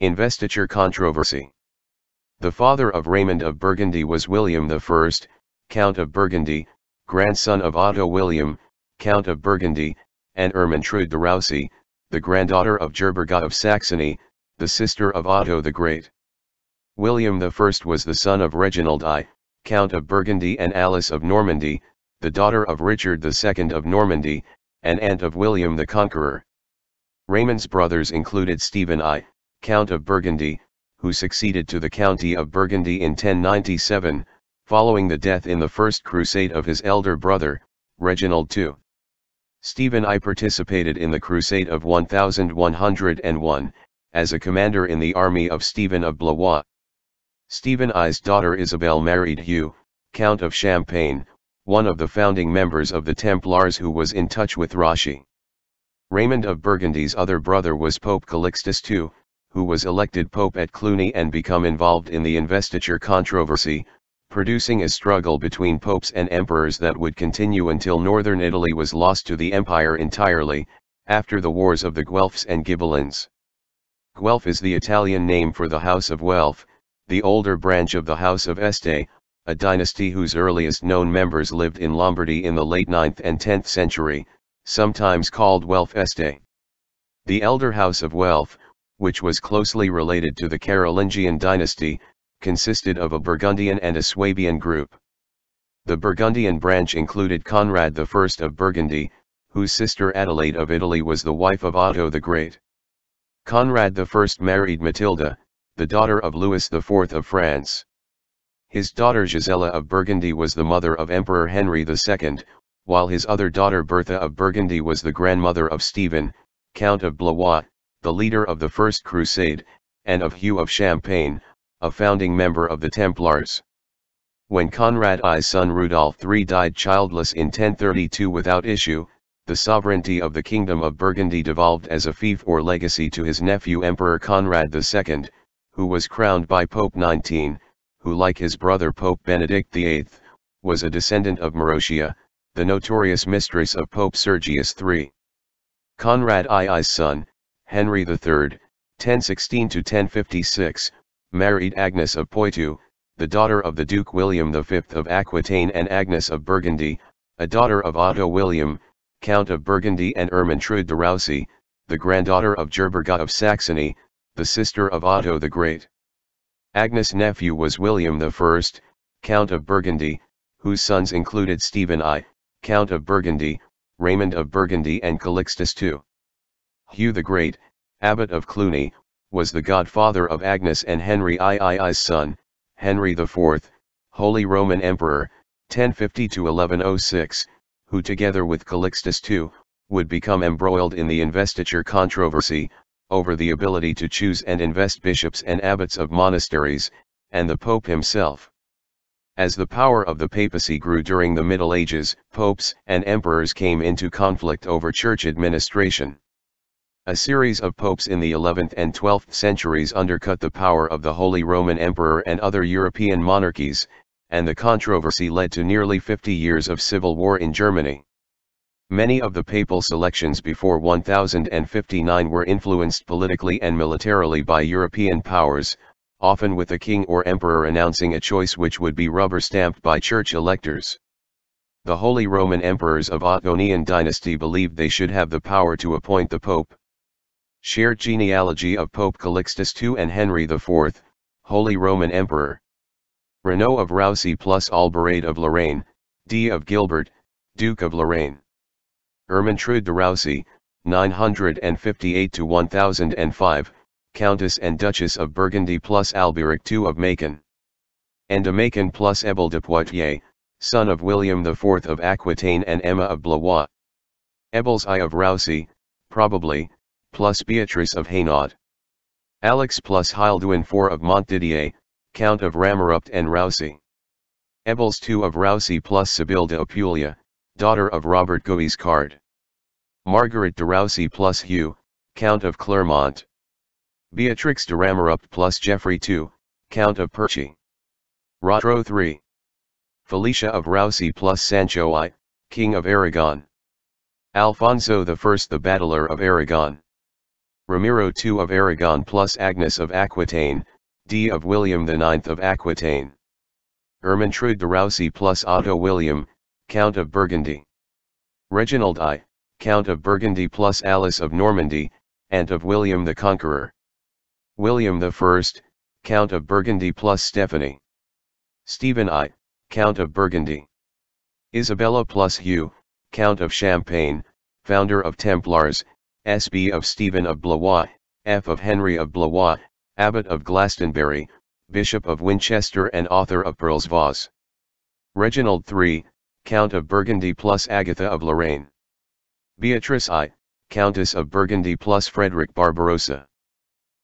Investiture Controversy. The father of Raymond of Burgundy was William I, Count of Burgundy, grandson of Otto William, Count of Burgundy, and Ermentrude de Roucy, the granddaughter of Gerberga of Saxony, the sister of Otto the Great. William I was the son of Reginald I, Count of Burgundy, and Alice of Normandy, the daughter of Richard II of Normandy, and aunt of William the Conqueror. Raymond's brothers included Stephen I, Count of Burgundy, who succeeded to the county of Burgundy in 1097, following the death in the First Crusade of his elder brother, Reginald II. Stephen I participated in the Crusade of 1101, as a commander in the army of Stephen of Blois. Stephen I's daughter Isabel married Hugh, Count of Champagne, one of the founding members of the Templars who was in touch with Rauchy. Raymond of Burgundy's other brother was Pope Calixtus II, who was elected pope at Cluny and become involved in the investiture controversy, producing a struggle between popes and emperors that would continue until northern Italy was lost to the empire entirely, after the wars of the Guelphs and Ghibellines. Guelph is the Italian name for the House of Guelph, the older branch of the House of Este, a dynasty whose earliest known members lived in Lombardy in the late 9th and 10th century, sometimes called Guelph Este. The elder House of Guelph, which was closely related to the Carolingian dynasty, consisted of a Burgundian and a Swabian group. The Burgundian branch included Conrad I of Burgundy, whose sister Adelaide of Italy was the wife of Otto the Great. Conrad I married Matilda, the daughter of Louis IV of France. His daughter Gisela of Burgundy was the mother of Emperor Henry II, while his other daughter Bertha of Burgundy was the grandmother of Stephen, Count of Blois, the leader of the First Crusade, and of Hugh of Champagne, a founding member of the Templars. When Conrad I's son Rudolph III died childless in 1032 without issue, the sovereignty of the Kingdom of Burgundy devolved as a fief or legacy to his nephew Emperor Conrad II, who was crowned by Pope XIX, who like his brother Pope Benedict VIII, was a descendant of Marozia, the notorious mistress of Pope Sergius III. Conrad I's son, Henry III, 1016–1056, married Agnes of Poitou, the daughter of the Duke William V of Aquitaine, and Agnes of Burgundy, a daughter of Otto William, Count of Burgundy, and Ermentrude de Roucy, the granddaughter of Gerberga of Saxony, the sister of Otto the Great. Agnes' nephew was William I, Count of Burgundy, whose sons included Stephen I, Count of Burgundy, Raymond of Burgundy, and Calixtus II. Hugh the Great, Abbot of Cluny, was the godfather of Agnes and Henry I's son, Henry IV, Holy Roman Emperor, 1050–1106, who together with Calixtus II, would become embroiled in the investiture controversy, over the ability to choose and invest bishops and abbots of monasteries, and the Pope himself. As the power of the papacy grew during the Middle Ages, popes and emperors came into conflict over church administration. A series of popes in the 11th and 12th centuries undercut the power of the Holy Roman Emperor and other European monarchies, and the controversy led to nearly 50 years of civil war in Germany. Many of the papal selections before 1059 were influenced politically and militarily by European powers, often with a king or emperor announcing a choice which would be rubber-stamped by church electors. The Holy Roman Emperors of Ottonian dynasty believed they should have the power to appoint the Pope. Shared genealogy of Pope Calixtus II and Henry IV, Holy Roman Emperor. Renaud of Roucy plus Albarade of Lorraine, D. of Gilbert, Duke of Lorraine. Ermentrude de Roucy, 958–1005, Countess and Duchess of Burgundy plus Alberic II of Macon. And de Macon plus Ebel de Poitiers, son of William IV of Aquitaine and Emma of Blois. Ebel's I of Roucy, probably, plus Beatrice of Hainaut. Alex plus Hilduin IV of Montdidier, Count of Ramerupt and Roucy. Ebel's II of Roucy plus Sibylle de Apulia, daughter of Robert Guiscard. Margaret de Roucy plus Hugh, Count of Clermont. Beatrix de Ramerupt plus Geoffrey II, Count of Perchy. Rodro III. Felicia of Roucy plus Sancho I, King of Aragon. Alfonso I the Battler of Aragon. Ramiro II of Aragon plus Agnes of Aquitaine, D of William IX of Aquitaine. Ermentrude de Roucy plus Otto William, Count of Burgundy. Reginald I, Count of Burgundy plus Alice of Normandy, aunt of William the Conqueror. William I, Count of Burgundy plus Stephanie. Stephen I, Count of Burgundy. Isabella plus Hugh, Count of Champagne, founder of Templars, S.B. of Stephen of Blois, F. of Henry of Blois, Abbot of Glastonbury, Bishop of Winchester and author of Pearl's Vase. Reginald III, Count of Burgundy plus Agatha of Lorraine. Beatrice I, Countess of Burgundy plus Frederick Barbarossa.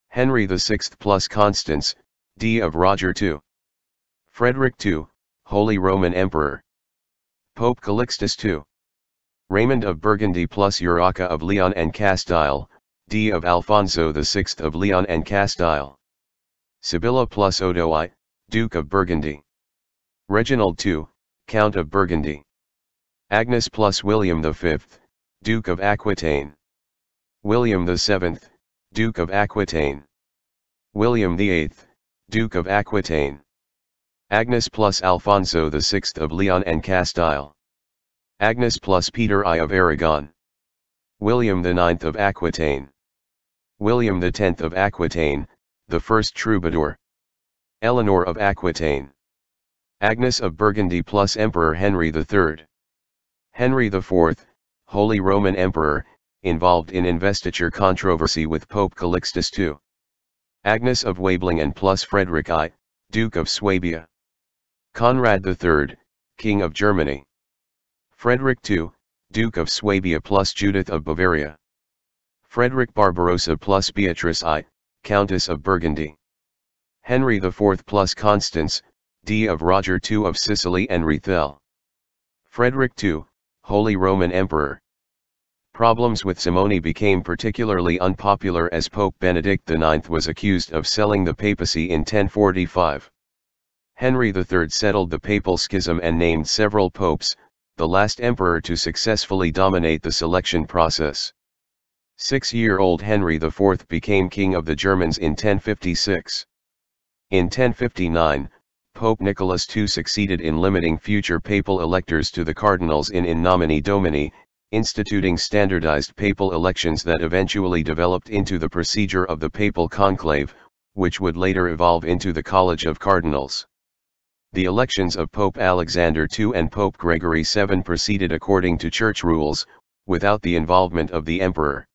Henry VI plus Constance, D. of Roger II. Frederick II, Holy Roman Emperor. Pope Calixtus II. Raymond of Burgundy plus Urraca of Leon and Castile, D. of Alfonso VI of Leon and Castile. Sibylla plus Odo I, Duke of Burgundy. Reginald II, Count of Burgundy. Agnes plus William V, Duke of Aquitaine. William VII, Duke of Aquitaine. William VIII, Duke of Aquitaine. Agnes plus Alfonso VI of Leon and Castile. Agnes plus Peter I of Aragon. William IX of Aquitaine. William X of Aquitaine, the first troubadour. Eleanor of Aquitaine. Agnes of Burgundy plus Emperor Henry III. Henry IV, Holy Roman Emperor, involved in investiture controversy with Pope Calixtus II. Agnes of Waiblingen plus Frederick I, Duke of Swabia. Conrad III, King of Germany. Frederick II, Duke of Swabia plus Judith of Bavaria. Frederick Barbarossa plus Beatrice I, Countess of Burgundy. Henry IV plus Constance, D. of Roger II of Sicily and Rethel. Frederick II, Holy Roman Emperor. Problems with Simone became particularly unpopular as Pope Benedict IX was accused of selling the papacy in 1045. Henry III settled the papal schism and named several popes, the last emperor to successfully dominate the selection process. 6-year-old Henry IV became king of the Germans in 1056. In 1059, Pope Nicholas II succeeded in limiting future papal electors to the cardinals in nomine domini, instituting standardized papal elections that eventually developed into the procedure of the papal conclave, which would later evolve into the College of Cardinals. The elections of Pope Alexander II and Pope Gregory VII proceeded according to church rules, without the involvement of the emperor.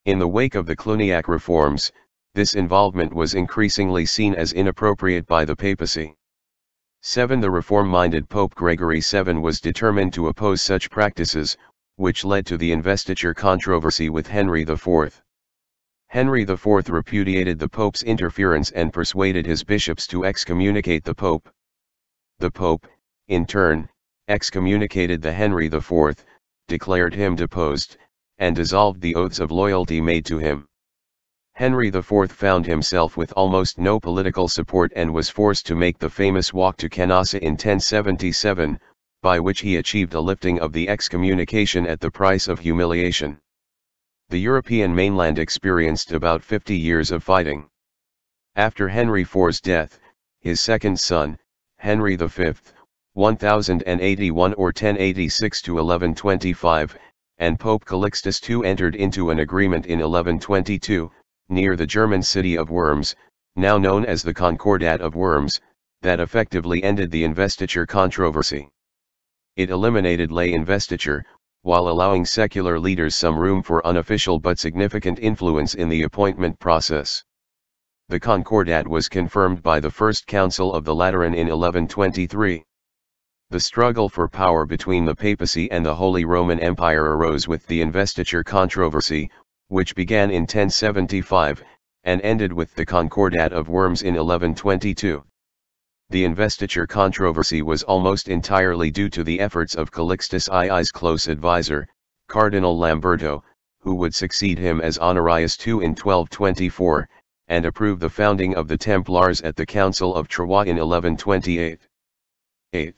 In the wake of the Cluniac reforms, this involvement was increasingly seen as inappropriate by the papacy. The reform-minded Pope Gregory VII was determined to oppose such practices, which led to the investiture controversy with Henry IV. Henry IV repudiated the Pope's interference and persuaded his bishops to excommunicate the Pope. The Pope, in turn, excommunicated the Henry IV, declared him deposed, and dissolved the oaths of loyalty made to him. Henry IV found himself with almost no political support and was forced to make the famous walk to Canossa in 1077, by which he achieved a lifting of the excommunication at the price of humiliation. The European mainland experienced about 50 years of fighting. After Henry IV's death, his second son, Henry V, 1081 or 1086 to 1125, and Pope Calixtus II entered into an agreement in 1122, near the German city of Worms, now known as the Concordat of Worms, that effectively ended the investiture controversy. It eliminated lay investiture, while allowing secular leaders some room for unofficial but significant influence in the appointment process. The Concordat was confirmed by the First Council of the Lateran in 1123. The struggle for power between the papacy and the Holy Roman Empire arose with the investiture controversy, which began in 1075, and ended with the Concordat of Worms in 1122. The investiture controversy was almost entirely due to the efforts of Calixtus II's close advisor, Cardinal Lamberto, who would succeed him as Honorius II in 1224, and approve the founding of the Templars at the Council of Troyes in 1128. 8.